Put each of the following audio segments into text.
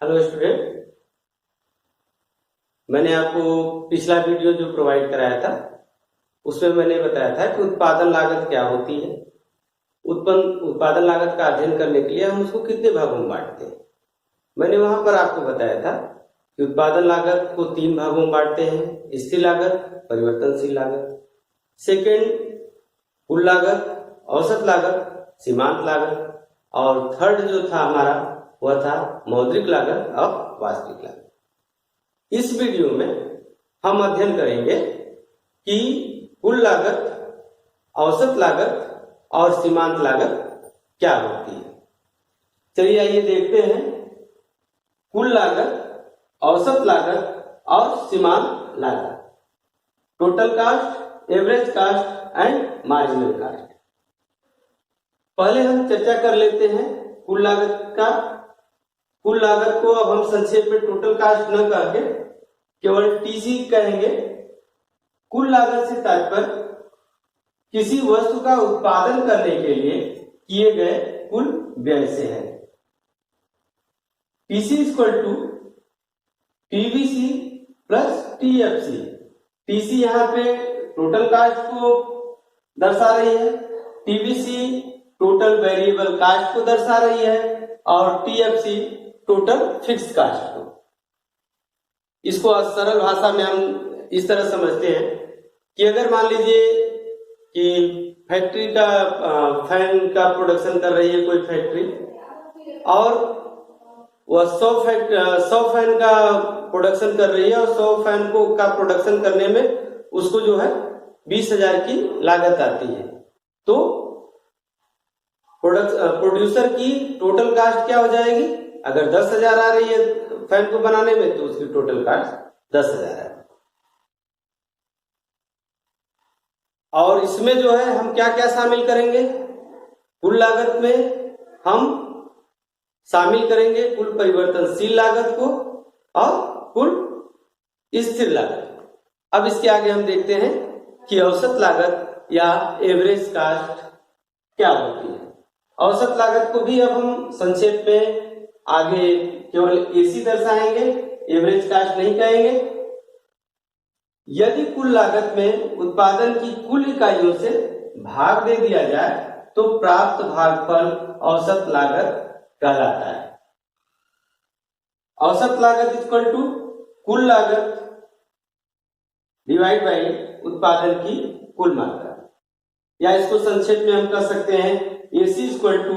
Hello student, मैंने आपको पिछला वीडियो जो प्रोवाइड कराया था उसमें मैंने बताया था कि उत्पादन लागत क्या होती है। उत्पादन लागत का अध्ययन करने के लिए हम उसको कितने भागों में बांटते हैं। मैंने वहां पर आपको बताया था कि उत्पादन लागत को 3 भागों में बांटते हैं: स्थिर लागत, परिवर्तनशील लागत। सेकेंड, कुल लागत, औसत लागत, सीमांत लागत। और थर्ड जो था हमारा वह था मौद्रिक लागत और वास्तविक लागत। इस वीडियो में हम अध्ययन करेंगे कि कुल लागत, औसत लागत और सीमांत लागत क्या होती है। चलिए आइए देखते हैं कुल लागत, औसत लागत और सीमांत लागत। Total cost, average cost and marginal cost. पहले हम चर्चा कर लेते हैं कुल लागत का। कुल लागत को अब हम संक्षेप में टोटल कास्ट न करके केवल टीसी कहेंगे। कुल लागत से तात्पर्य किसी वस्तु का उत्पादन करने के लिए किए गए कुल व्यय से है। TC equal to TVC plus TFC. TC यहाँ पे टोटल कास्ट को दर्शा रही है, टीवीसी टोटल वेरिएबल कास्ट को दर्शा रही है और टीएफसी टोटल फिक्स्ड कास्ट को। इसको सरल भाषा में हम इस तरह समझते हैं कि अगर मान लीजिए कि फैक्ट्री का फैन का प्रोडक्शन कर रही है कोई फैक्ट्री और वह 100 फैन का प्रोडक्शन कर रही है और 100 फैन को का प्रोडक्शन करने में उसको जो है 20,000 की लागत आती है, तो प्रोड्यूसर की टोटल कास्ट क्या हो जाएगी? अगर 10,000 आ रही है फैन को बनाने में तो उसकी टोटल कास्ट 10,000 है। और इसमें जो है हम क्या क्या शामिल करेंगे? कुल लागत में हम शामिल करेंगे कुल परिवर्तनशील लागत को और कुल स्थिर लागत। अब इसके आगे हम देखते हैं कि औसत लागत या एवरेज कास्ट क्या होती है। औसत लागत को भी अब हम संक्षेप में आगे केवल एसी दर्शाएंगे, एवरेज कास्ट नहीं कहेंगे। यदि कुल लागत में उत्पादन की कुल इकाइयों से भाग दे दिया जाए तो प्राप्त भागफल औसत लागत कहलाता है। औसत लागत इक्वल टू कुल लागत डिवाइड बाई उत्पादन की कुल मात्रा, या इसको संक्षेप में हम कह सकते हैं AC equal to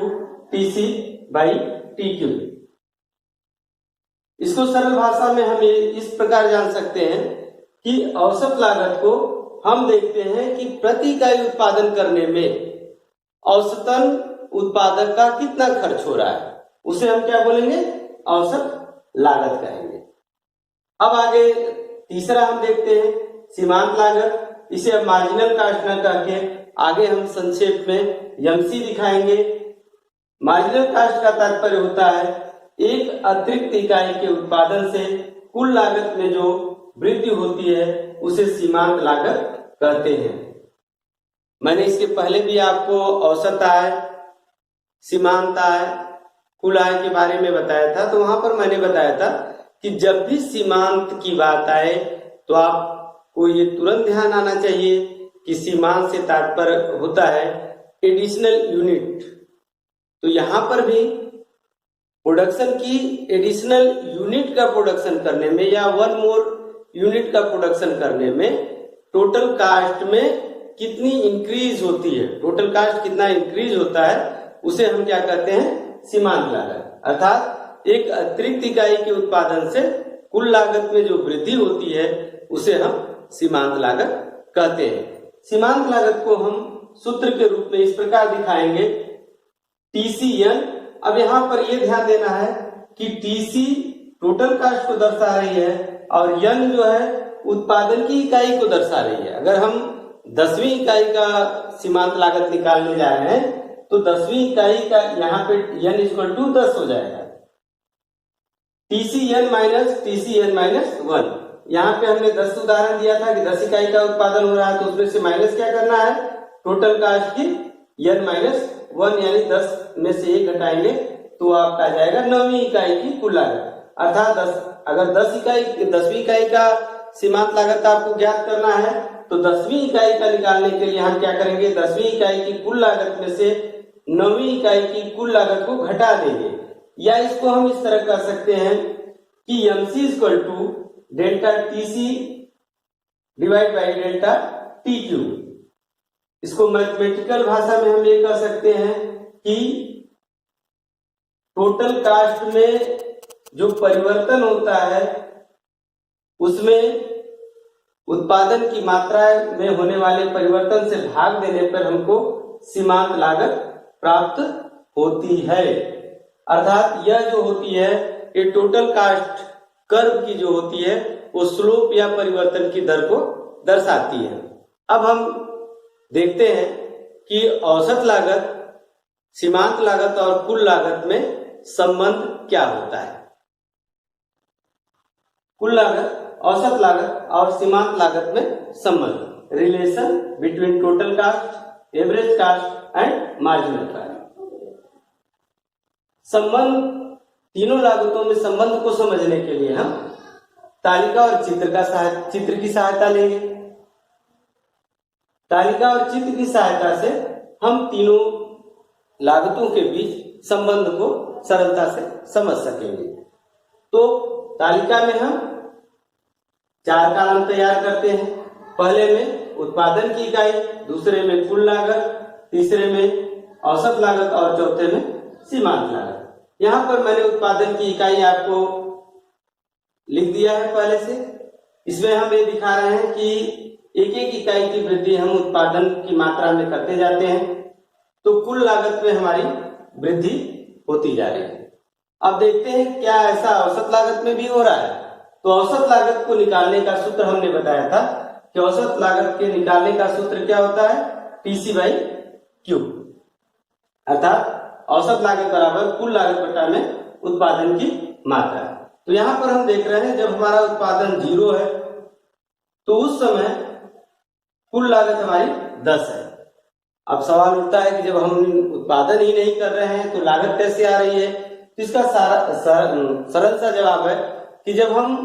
TC by TQ। इसको सरल भाषा में हम इस प्रकार जान सकते हैं कि औसत लागत को हम देखते हैं कि प्रति इकाई उत्पादन करने में औसतन उत्पादक का कितना खर्च हो रहा है, उसे हम क्या बोलेंगे? औसत लागत कहेंगे। अब आगे तीसरा हम देखते हैं सीमांत लागत। इसे अब मार्जिनल कास्ट न करके आगे हम संक्षेप में एमसी दिखाएंगे। मार्जिनल कास्ट का तात्पर्य होता है एक अतिरिक्त इकाई के उत्पादन से कुल लागत में जो वृद्धि होती है उसे सीमांत लागत कहते हैं। मैंने इसके पहले भी आपको औसत आय, सीमांत आय, कुल आय के बारे में बताया था। तो वहां पर मैंने बताया था कि जब भी सीमांत की बात आए तो आपको ये तुरंत ध्यान आना चाहिए कि सीमांत से तात्पर्य होता है एडिशनल यूनिट। तो यहां पर भी प्रोडक्शन की एडिशनल यूनिट का प्रोडक्शन करने में या 1 मोर यूनिट का प्रोडक्शन करने में टोटल कास्ट में कितनी इंक्रीज होती है, टोटल कास्ट कितना इंक्रीज होता है, उसे हम क्या कहते हैं? सीमांत लागत। अर्थात एक अतिरिक्त इकाई के उत्पादन से कुल लागत में जो वृद्धि होती है उसे हम सीमांत लागत कहते हैं। सीमांत लागत को हम सूत्र के रूप में इस प्रकार दिखाएंगे TCN। अब यहां पर यह ध्यान देना है कि TC टोटल कास्ट को दर्शा रही है और N जो है उत्पादन की इकाई को दर्शा रही है। अगर हम 10वीं इकाई का सीमांत लागत निकालने जा रहे हैं तो 10वीं इकाई का यहाँ पे N इक्वल टू 10 हो जाएगा। TCN minus TCN minus 1। यहाँ पे हमने 10 उदाहरण दिया था कि 10 इकाई का उत्पादन हो रहा है तो उसमें से माइनस क्या करना है? टोटल कास्ट की N माइनस 1, यानी 10 में से 1 घटाएंगे तो आपका आ जाएगा 9वीं इकाई की कुल लागत। अर्थात अगर 10वीं इकाई का सीमांत लागत आपको ज्ञात करना है तो 10वीं इकाई का निकालने के लिए हम क्या करेंगे, 10वीं इकाई की कुल लागत में से 9वीं इकाई की कुल लागत को घटा देंगे। या इसको हम इस तरह कर सकते हैं कि MC = delta TC divide by delta TQ। इसको मैथमेटिकल भाषा में हम ये कह सकते हैं कि टोटल कास्ट में जो परिवर्तन होता है उसमें उत्पादन की मात्रा में होने वाले परिवर्तन से भाग देने पर हमको सीमांत लागत प्राप्त होती है। अर्थात यह जो होती है ये टोटल कास्ट कर्व की जो होती है वो स्लोप या परिवर्तन की दर को दर्शाती है। अब हम देखते हैं कि औसत लागत, सीमांत लागत और कुल लागत में संबंध क्या होता है। कुल लागत, औसत लागत और सीमांत लागत में संबंध, relation between total cost, average cost and marginal cost. संबंध, तीनों लागतों में संबंध को समझने के लिए हम तालिका और चित्र की सहायता लेंगे। तालिका और चित्र की सहायता से हम तीनों लागतों के बीच संबंध को सरलता से समझ सकेंगे। तो तालिका में हम 4 कॉलम तैयार करते हैं। पहले में उत्पादन की इकाई, दूसरे में कुल लागत, तीसरे में औसत लागत और चौथे में सीमांत लागत। यहाँ पर मैंने उत्पादन की इकाई आपको लिख दिया है पहले से। इसमें हम ये दिखा रहे हैं कि एक एक इकाई की वृद्धि हम उत्पादन की मात्रा में करते जाते हैं तो कुल लागत में हमारी वृद्धि होती जा रही है। अब देखते हैं क्या ऐसा औसत लागत में भी हो रहा है। तो औसत लागत को निकालने का सूत्र हमने बताया था कि औसत लागत के निकालने का सूत्र क्या होता है, TC/Q, अर्थात औसत लागत बराबर कुल लागत बटा में उत्पादन की मात्रा। तो यहाँ पर हम देख रहे हैं जब हमारा उत्पादन 0 है तो उस समय कुल लागत हमारी 10 है। अब सवाल उठता है कि जब हम उत्पादन ही नहीं कर रहे हैं तो लागत कैसे आ रही है। तो इसका सरल सा जवाब है कि जब हम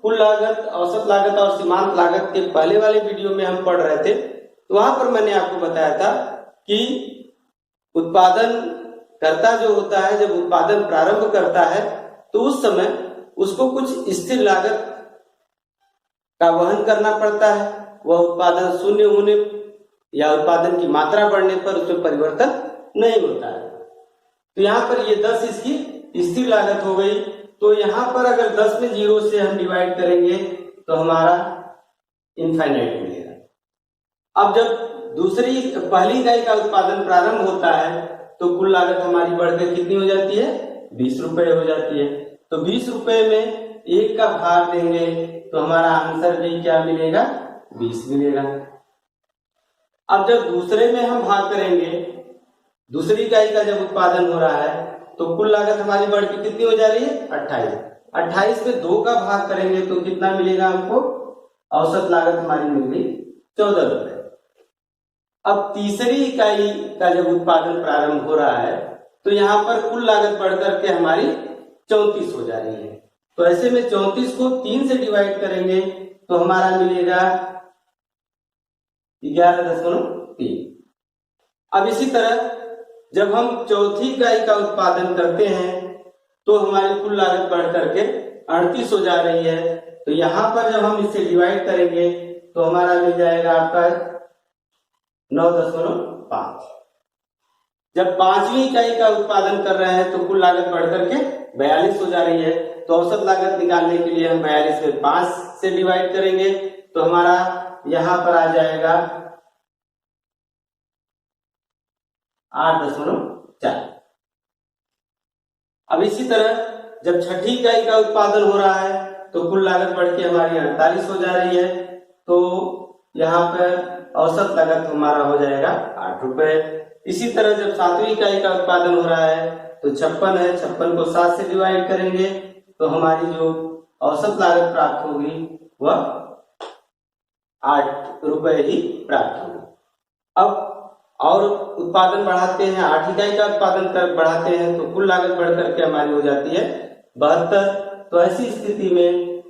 कुल लागत, औसत लागत और सीमांत लागत के पहले वाले वीडियो में हम पढ़ रहे थे तो वहां पर मैंने आपको बताया था कि उत्पादन कर्ता जो होता है जब उत्पादन प्रारंभ करता है तो उस समय उसको कुछ स्थिर लागत का वहन करना पड़ता है। वह उत्पादन शून्य होने या उत्पादन की मात्रा बढ़ने पर उसमें परिवर्तन नहीं होता है। तो यहाँ पर ये 10 इसकी स्थिर लागत हो गई। तो यहाँ पर अगर 10 में 0 से हम डिवाइड करेंगे तो हमारा इनफाइनाइट मिलेगा। अब जब पहली इकाई का उत्पादन प्रारंभ होता है तो कुल लागत हमारी बढ़कर कितनी हो जाती है, 20 रुपए हो जाती है। तो 20 रुपए में 1 का भाग देंगे तो हमारा आंसर भी क्या मिलेगा, 20 मिलेगा। अब जब दूसरे में हम भाग करेंगे, दूसरी इकाई का जब उत्पादन हो रहा है तो कुल लागत हमारी बढ़ के कितनी हो जा रही है, 28। 28 में 2 का भाग करेंगे तो कितना मिलेगा हमको, औसत लागत हमारी मिल गई 14 रुपए। अब तीसरी इकाई का जब उत्पादन प्रारंभ हो रहा है तो यहाँ पर कुल लागत बढ़कर के हमारी 34 हो जा रही है। तो ऐसे में 34 को 3 से डिवाइड करेंगे तो हमारा मिलेगा 11.3। अब इसी तरह जब हम चौथी इकाई का उत्पादन करते हैं तो हमारी कुल लागत बढ़ करके 38 हो जा रही है। तो यहाँ पर जब हम इसे डिवाइड करेंगे तो हमारा मिल जाएगा आपका 9.5। जब पांचवी इकाई का उत्पादन कर रहे हैं तो कुल लागत बढ़ करके 42 हो जा रही है। तो औसत लागत निकालने के लिए हम 42 में 5 से डिवाइड करेंगे तो हमारा यहाँ पर आ जाएगा 8.4। अब इसी तरह जब छठी इकाई का उत्पादन हो रहा है तो कुल लागत बढ़ के हमारी 48 हो जा रही है। तो यहाँ पर औसत लागत हमारा हो जाएगा 8 रुपए। इसी तरह जब सातवीं इकाई का उत्पादन हो रहा है तो 56 है, 56 को 7 से डिवाइड करेंगे तो हमारी जो औसत लागत प्राप्त होगी वह 8 रुपए ही प्राप्त होगी। अब और उत्पादन बढ़ाते हैं, 8 इकाई का उत्पादन बढ़ाते हैं तो कुल लागत बढ़ करके हमारी हो जाती है 72। तो ऐसी स्थिति में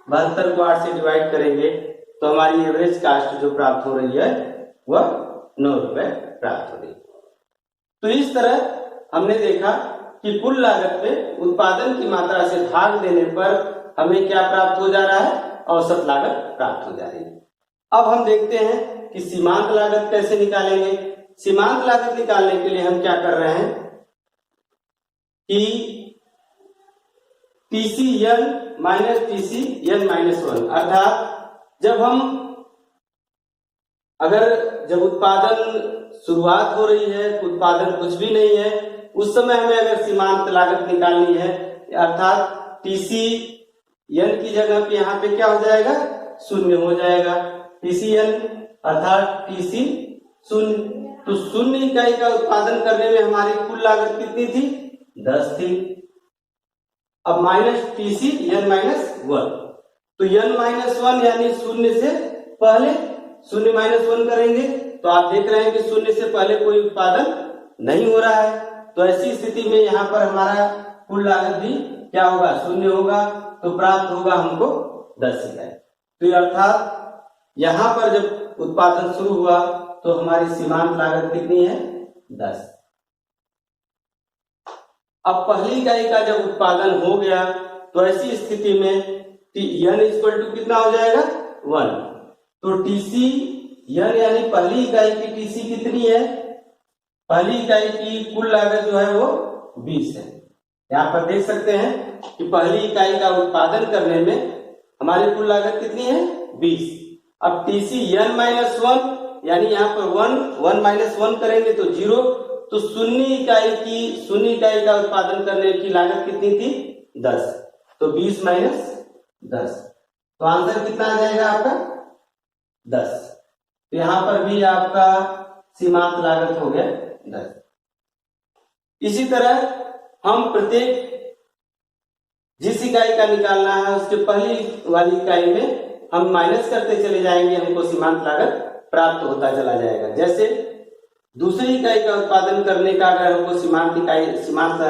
72 को 8 से डिवाइड करेंगे तो हमारी एवरेज कास्ट जो प्राप्त हो रही है वह 9 रुपए प्राप्त हो रही है। तो इस तरह हमने देखा कि कुल लागत में उत्पादन की मात्रा से भाग देने पर हमें क्या प्राप्त हो जा रहा है, औसत लागत प्राप्त हो जा रही है। अब हम देखते हैं कि सीमांत लागत कैसे निकालेंगे। सीमांत लागत निकालने के लिए हम क्या कर रहे हैं कि TCN माइनस TCN माइनस 1, अर्थात जब उत्पादन शुरुआत हो रही है, उत्पादन कुछ भी नहीं है, उस समय हमें अगर सीमांत लागत निकालनी है, अर्थात TCN की जगह पे यहाँ पे क्या हो जाएगा, 0 हो जाएगा। TCN अर्थात TC 0, तो 0 इकाई का उत्पादन करने में हमारी कुल लागत कितनी थी, 10 थी। अब माइनस TCN माइनस 1, तो N माइनस 1 यानी 0 से पहले 0 माइनस 1 करेंगे तो आप देख रहे हैं कि 0 से पहले कोई उत्पादन नहीं हो रहा है। तो ऐसी स्थिति में यहाँ पर हमारा कुल लागत भी क्या होगा, 0 होगा, तो प्राप्त होगा हमको 10 इकाई। तो अर्थात यहाँ पर जब उत्पादन शुरू हुआ तो हमारी सीमांत लागत कितनी है, 10। अब पहली इकाई का जब उत्पादन हो गया तो ऐसी स्थिति में N इक्वल टू कितना हो जाएगा, 1। तो TCN यानी पहली इकाई की TC कितनी है, पहली इकाई की कुल लागत जो है वो 20 है। यहाँ पर देख सकते हैं कि पहली इकाई का उत्पादन करने में हमारी कुल लागत कितनी है, 20। अब TCN माइनस 1 यानी यहाँ पर 1 माइनस 1 करेंगे तो 0, तो 0 इकाई का उत्पादन करने की लागत कितनी थी, 10। तो 20 माइनस 10, तो आंसर कितना आ जाएगा आपका, 10। तो यहाँ पर भी आपका सीमांत लागत हो गया 10। इसी तरह हम प्रत्येक जिस इकाई का निकालना है उसके पहली वाली इकाई में हम माइनस करते चले जाएंगे, हमको सीमांत लागत प्राप्त होता चला जाएगा। जैसे दूसरी इकाई का उत्पादन करने का अगर हमको सीमांत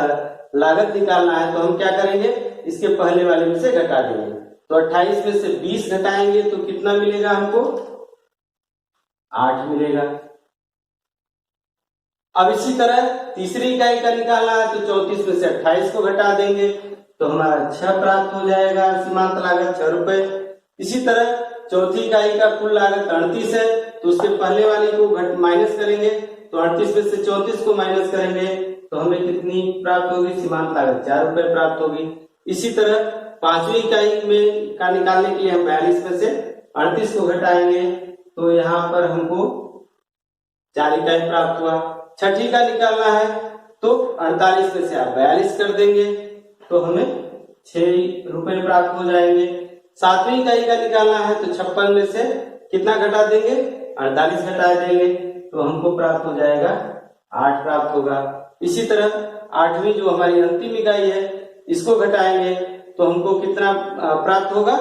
लागत निकालना है तो हम क्या करेंगे, इसके पहले वाले में से घटा देंगे। तो 28 में से 20 घटाएंगे तो कितना मिलेगा हमको, 8 मिलेगा। अब इसी तरह तीसरी इकाई का निकालना है तो 34 में से 28 को घटा देंगे तो हमारा 6 प्राप्त हो जाएगा, सीमांत लागत 6 रुपए। इसी तरह चौथी इकाई का कुल लागत 38 है तो उसके पहले वाली को माइनस करेंगे, तो 38 में से 34 को माइनस करेंगे तो हमें कितनी प्राप्त होगी, सीमांत लागत 4 रुपए प्राप्त होगी। इसी तरह पांचवी इकाई में का निकालने के लिए हम 42 में से 38 को घटाएंगे तो यहाँ पर हमको 4 इकाई प्राप्त हुआ। छठी का निकालना है तो 48 में से आप 42 कर देंगे तो हमें 6 रुपए प्राप्त हो जाएंगे। सातवीं इकाई का निकालना है तो 56 में से कितना घटा देंगे, 48 घटा देंगे तो हमको प्राप्त हो जाएगा 8 प्राप्त होगा। इसी तरह आठवीं जो हमारी अंतिम इकाई है इसको घटाएंगे तो हमको कितना प्राप्त होगा,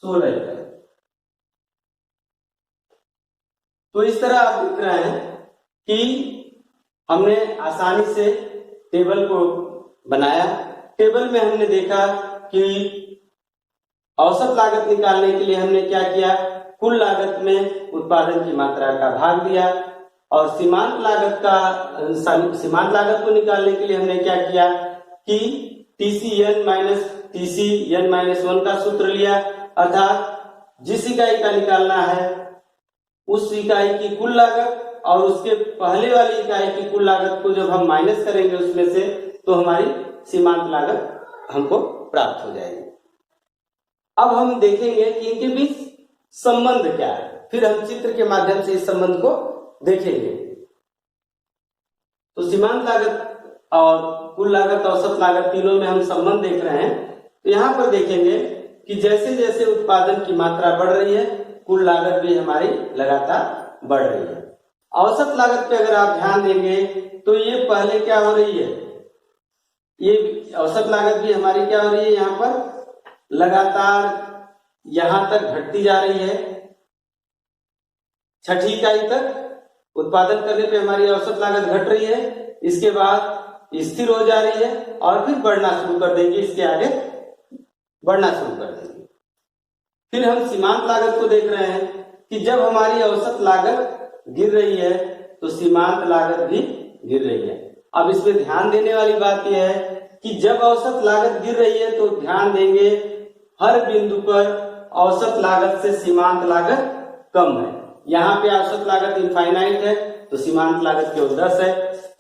16 इकाई। तो इस तरह आप देख रहे हैं कि हमने आसानी से टेबल को बनाया। टेबल में हमने देखा कि औसत लागत निकालने के लिए हमने क्या किया, कुल लागत में उत्पादन की मात्रा का भाग दिया, और सीमांत लागत को निकालने के लिए हमने क्या किया कि TCN माइनस 1 का सूत्र लिया, अर्थात जिस इकाई का निकालना है उस इकाई की कुल लागत और उसके पहले वाली इकाई की कुल लागत को जब हम माइनस करेंगे उसमें से तो हमारी सीमांत लागत हमको प्राप्त हो जाएगी। अब हम देखेंगे कि इनके बीच संबंध क्या है, फिर हम चित्र के माध्यम से इस संबंध को देखेंगे। तो सीमांत लागत और कुल लागत, औसत लागत, तीनों में हम संबंध देख रहे हैं। तो यहाँ पर देखेंगे कि जैसे जैसे उत्पादन की मात्रा बढ़ रही है कुल लागत भी हमारी लगातार बढ़ रही है। औसत लागत पे अगर आप ध्यान देंगे तो ये पहले क्या हो रही है, ये औसत लागत भी हमारी क्या हो रही है, यहाँ पर लगातार यहां तक घटती जा रही है, छठी इकाई तक उत्पादन करने पे हमारी औसत लागत घट रही है, इसके बाद स्थिर हो जा रही है और फिर बढ़ना शुरू कर देंगे, इसके आगे बढ़ना शुरू कर देंगे। फिर हम सीमांत लागत को देख रहे हैं कि जब हमारी औसत लागत गिर रही है तो सीमांत लागत भी गिर रही है। अब इसमें ध्यान देने वाली बात यह है कि जब औसत लागत गिर रही है तो ध्यान देंगे हर बिंदु पर औसत लागत से सीमांत लागत कम है। यहाँ पे औसत लागत इनफाइनाइट है तो सीमांत लागत केवल 10 है।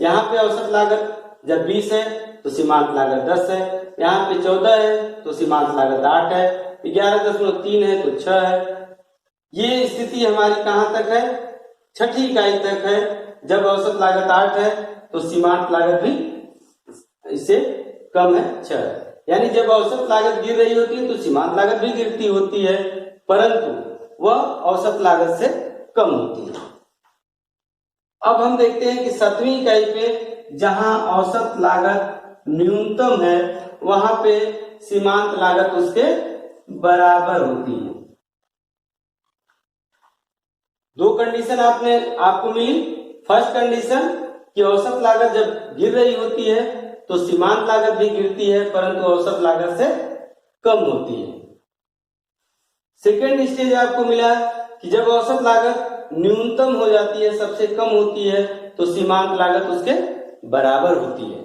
यहाँ पे औसत लागत जब 20 है तो सीमांत लागत 10 है। यहाँ पे 14 है तो सीमांत लागत 8 है। 11.3 है तो 6 है। ये स्थिति हमारी कहाँ तक है? छठी इकाई तक है। जब औसत लागत 8 है तो सीमांत लागत भी इससे कम है, 6 है। यानी जब औसत लागत गिर रही होती है तो सीमांत लागत भी गिरती होती है, परंतु वह औसत लागत से कम होती है। अब हम देखते हैं कि 7वीं इकाई पे जहां औसत लागत न्यूनतम है वहां पे सीमांत लागत उसके बराबर होती है। दो कंडीशन आपको मिली। फर्स्ट कंडीशन कि औसत लागत जब गिर रही होती है तो सीमांत लागत भी गिरती है परंतु औसत लागत से कम होती है। सेकेंड स्टेज आपको मिला कि जब औसत लागत न्यूनतम हो जाती है, सबसे कम होती है, तो सीमांत लागत उसके बराबर होती है।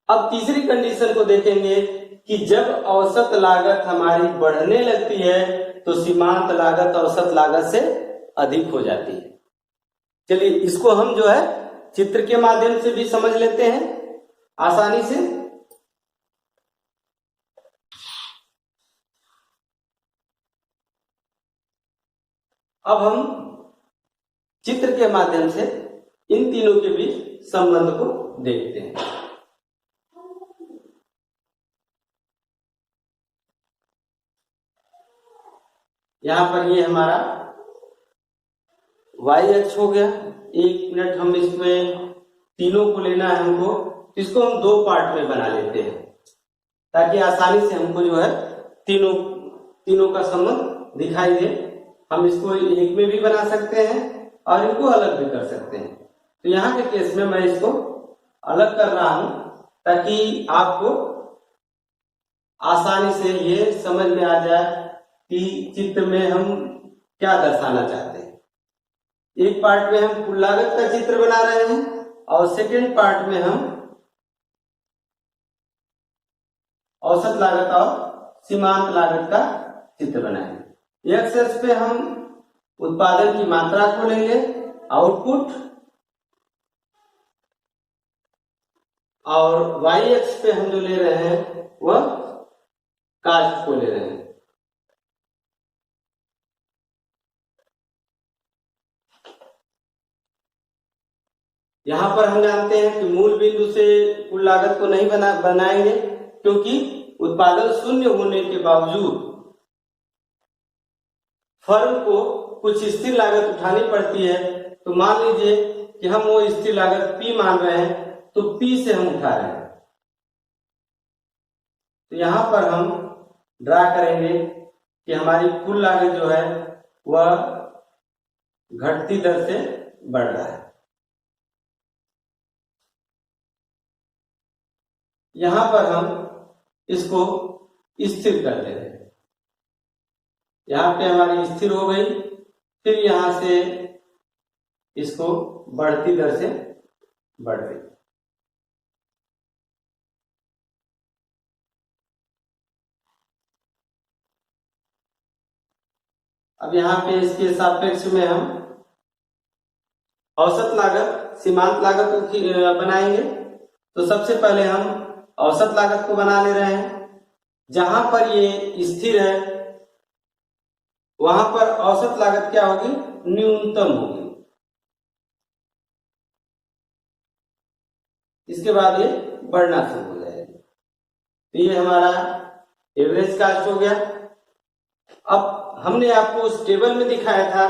अब तीसरी कंडीशन को देखेंगे कि जब औसत लागत हमारी बढ़ने लगती है तो सीमांत लागत औसत लागत से अधिक हो जाती है। चलिए इसको हम जो है चित्र के माध्यम से भी समझ लेते हैं आसानी से। अब हम चित्र के माध्यम से इन तीनों के बीच संबंध को देखते हैं। यहां पर ये हमारा y अक्ष हो गया। एक मिनट, हम इसमें तीनों को लेना है हमको, इसको हम दो पार्ट में बना लेते हैं ताकि आसानी से हमको जो है तीनों का संबंध दिखाई दे। हम इसको एक में भी बना सकते हैं और इनको अलग भी कर सकते हैं। तो यहाँ के केस में मैं इसको अलग कर रहा हूं ताकि आपको आसानी से ये समझ में आ जाए कि चित्र में हम क्या दर्शाना चाहते हैं। एक पार्ट में हम कुल लागत का चित्र बना रहे हैं और सेकेंड पार्ट में हम औसत लागत और सीमांत लागत का चित्र बनाएंगे। एक्स अक्ष पे हम उत्पादन की मात्रा को लेंगे, आउटपुट, और वाई अक्ष पे हम जो ले रहे हैं वह कास्ट को ले रहे हैं। यहां पर हम जानते हैं कि मूल बिंदु से कुल लागत को नहीं बनाएंगे क्योंकि उत्पादन शून्य होने के बावजूद फर्म को कुछ स्थिर लागत उठानी पड़ती है। तो मान लीजिए कि हम वो स्थिर लागत P मान रहे हैं तो P से हम उठा रहे हैं। तो यहां पर हम ड्रा करेंगे कि हमारी कुल लागत जो है वह घटती दर से बढ़ रहा है। यहां पर हम इसको स्थिर कर दे रहे हैं। यहां पे हमारी स्थिर हो गई, फिर यहां से इसको बढ़ती दर से बढ़ गई। अब यहां पे इसके सापेक्ष में हम औसत लागत सीमांत लागत को बनाएंगे। तो सबसे पहले हम औसत लागत को बना ले रहे हैं। जहां पर ये स्थिर है वहां पर औसत लागत क्या होगी? न्यूनतम होगी। इसके बाद ये बढ़ना शुरू हो जाएगा। तो ये हमारा एवरेज कास्ट हो गया। अब हमने आपको उस टेबल में दिखाया था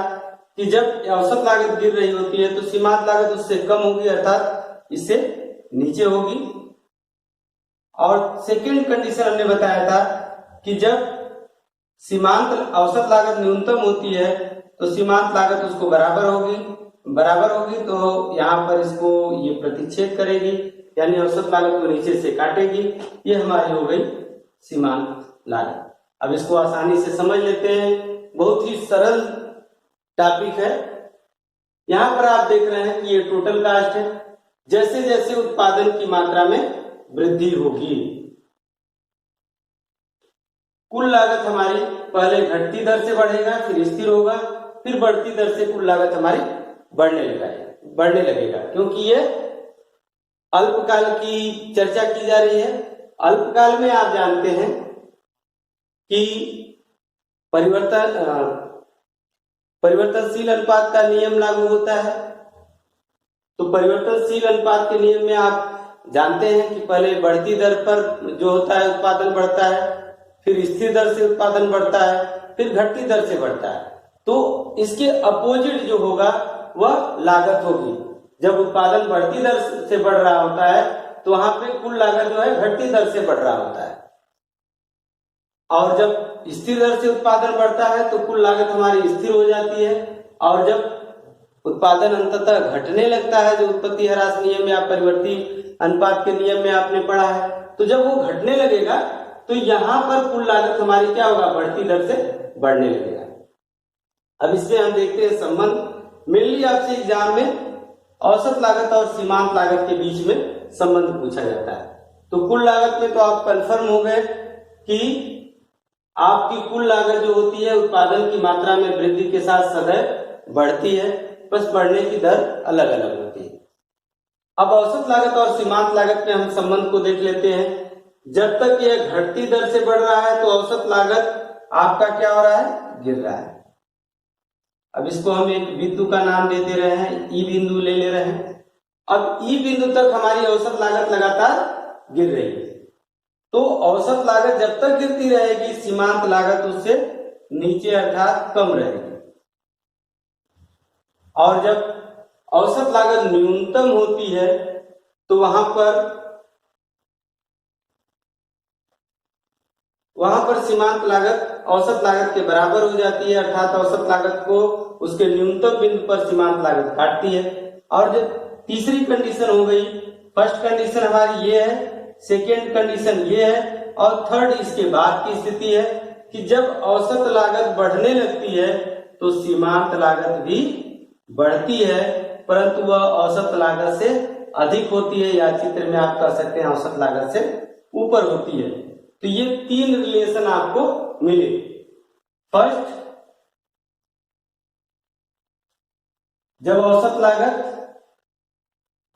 कि जब औसत लागत गिर रही होती है तो सीमांत लागत उससे कम होगी, अर्थात इससे नीचे होगी। और सेकेंड कंडीशन हमने बताया था कि जब सीमांत औसत लागत न्यूनतम होती है तो सीमांत लागत उसको बराबर होगी। बराबर होगी तो यहाँ पर इसको ये प्रतिच्छेद करेगी, यानी औसत लागत को नीचे से काटेगी। ये हमारी हो गई सीमांत लागत। अब इसको आसानी से समझ लेते हैं, बहुत ही सरल टॉपिक है। यहाँ पर आप देख रहे हैं कि ये टोटल कास्ट है। जैसे जैसे उत्पादन की मात्रा में वृद्धि होगी, कुल लागत हमारी पहले घटती दर से बढ़ेगा, फिर स्थिर होगा, फिर बढ़ती दर से कुल लागत हमारी बढ़ने लगेगा, क्योंकि ये अल्पकाल की चर्चा की जा रही है। अल्पकाल में आप जानते हैं कि परिवर्तनशील अनुपात का नियम लागू होता है। तो परिवर्तनशील अनुपात के नियम में आप जानते हैं कि पहले बढ़ती दर पर जो होता है उत्पादन बढ़ता है, फिर स्थिर दर से उत्पादन बढ़ता है, फिर घटती दर से बढ़ता है। तो इसके अपोजिट जो होगा वह लागत होगी। जब उत्पादन बढ़ती दर से बढ़ रहा होता है तो वहां पे कुल लागत जो है घटती दर से बढ़ रहा होता है, और जब स्थिर दर से उत्पादन बढ़ता है तो कुल लागत हमारी स्थिर हो जाती है। और जब उत्पादन अंततः घटने लगता है, जो उत्पत्ति ह्रास नियम या परिवर्ती अनुपात के नियम में आपने पढ़ा है, तो जब वो घटने लगेगा तो यहाँ पर कुल लागत हमारी क्या होगा, बढ़ती दर से बढ़ने लगेगा। अब इसमें हम देखते हैं संबंध। मेनली आपसे एग्जाम में औसत लागत और सीमांत लागत के बीच में संबंध पूछा जाता है। तो कुल लागत में तो आप कंफर्म हो गए कि आपकी कुल लागत जो होती है उत्पादन की मात्रा में वृद्धि के साथ सदैव बढ़ती है, बस बढ़ने की दर अलग अलग होती है। अब औसत लागत और सीमांत लागत में हम संबंध को देख लेते हैं। जब तक यह घटती दर से बढ़ रहा है तो औसत लागत आपका क्या हो रहा है, गिर रहा है। अब इसको हम एक बिंदु का नाम दे दे रहे हैं, ई बिंदु ले रहे हैं। अब ई बिंदु तक हमारी औसत लागत लगातार गिर रही है। तो औसत लागत जब तक गिरती रहेगी, सीमांत लागत उससे नीचे अर्थात कम रहेगी। और जब औसत लागत न्यूनतम होती है तो वहां पर सीमांत लागत औसत लागत के बराबर हो जाती है, अर्थात औसत लागत को उसके न्यूनतम बिंदु पर सीमांत लागत काटती है। और जो तीसरी कंडीशन हो गई, फर्स्ट कंडीशन हमारी ये है, सेकेंड कंडीशन ये है, और थर्ड इसके बाद की स्थिति है कि जब औसत लागत बढ़ने लगती है तो सीमांत लागत भी बढ़ती है, परंतु वह औसत लागत से अधिक होती है, या चित्र में आप कह सकते हैं औसत लागत से ऊपर होती है। तो ये तीन रिलेशन आपको मिले। फर्स्ट, जब औसत लागत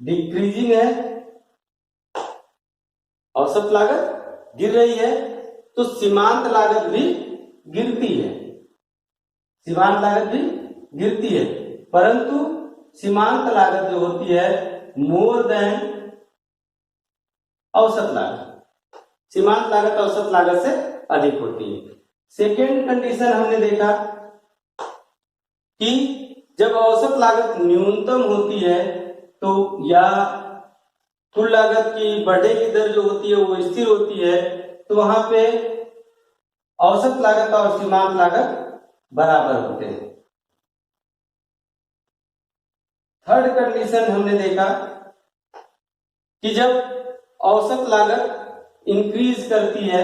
डिक्रीजिंग है, औसत लागत गिर रही है, तो सीमांत लागत भी गिरती है। सीमांत लागत भी गिरती है, परंतु सीमांत लागत जो होती है मोर देन औसत लागत, सीमांत लागत औसत लागत से अधिक होती है। सेकेंड कंडीशन हमने देखा कि जब औसत लागत न्यूनतम होती है तो या कुल लागत की बढ़ने की दर जो होती है वो स्थिर होती है, तो वहां पे औसत लागत और सीमांत लागत बराबर होते हैं। थर्ड कंडीशन हमने देखा कि जब औसत लागत इंक्रीज करती है,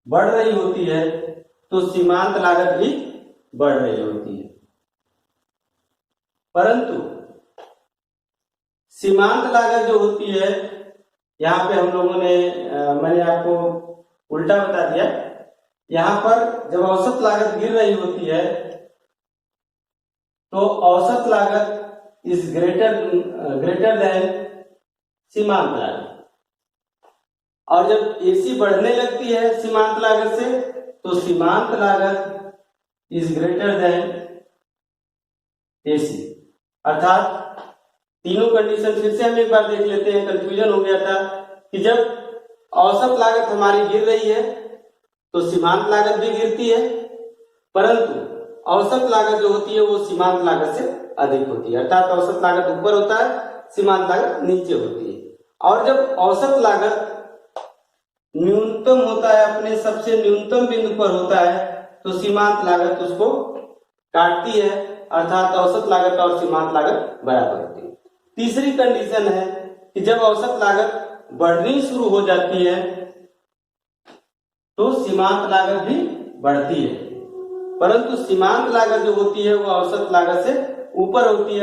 बढ़ रही होती है, तो सीमांत लागत भी बढ़ रही होती है। परंतु सीमांत लागत जो होती है, यहाँ पे हम लोगों ने मैंने आपको उल्टा बता दिया। यहाँ पर जब औसत लागत गिर रही होती है तो औसत लागत इज ग्रेटर देन सीमांत लागत, और जब एसी बढ़ने लगती है सीमांत लागत से तो सीमांत लागत इज ग्रेटर देन एसी। अर्थात तीनों कंडीशन फिर से हम एक बार देख लेते हैं, कंफ्यूजन हो गया था कि जब औसत लागत हमारी गिर रही है तो सीमांत लागत भी गिरती है, परंतु औसत लागत जो होती है वो सीमांत लागत से अधिक होती है, अर्थात औसत लागत ऊपर होता है, सीमांत लागत नीचे होती है। और जब औसत लागत न्यूनतम होता है, अपने सबसे न्यूनतम बिंदु पर होता है, तो सीमांत लागत उसको काटती है, अर्थात औसत लागत और सीमांत लागत बराबर होती है। तीसरी कंडीशन है कि जब औसत लागत बढ़नी शुरू हो जाती है तो सीमांत लागत भी बढ़ती है, परंतु सीमांत लागत जो होती है वो औसत लागत से ऊपर होती है।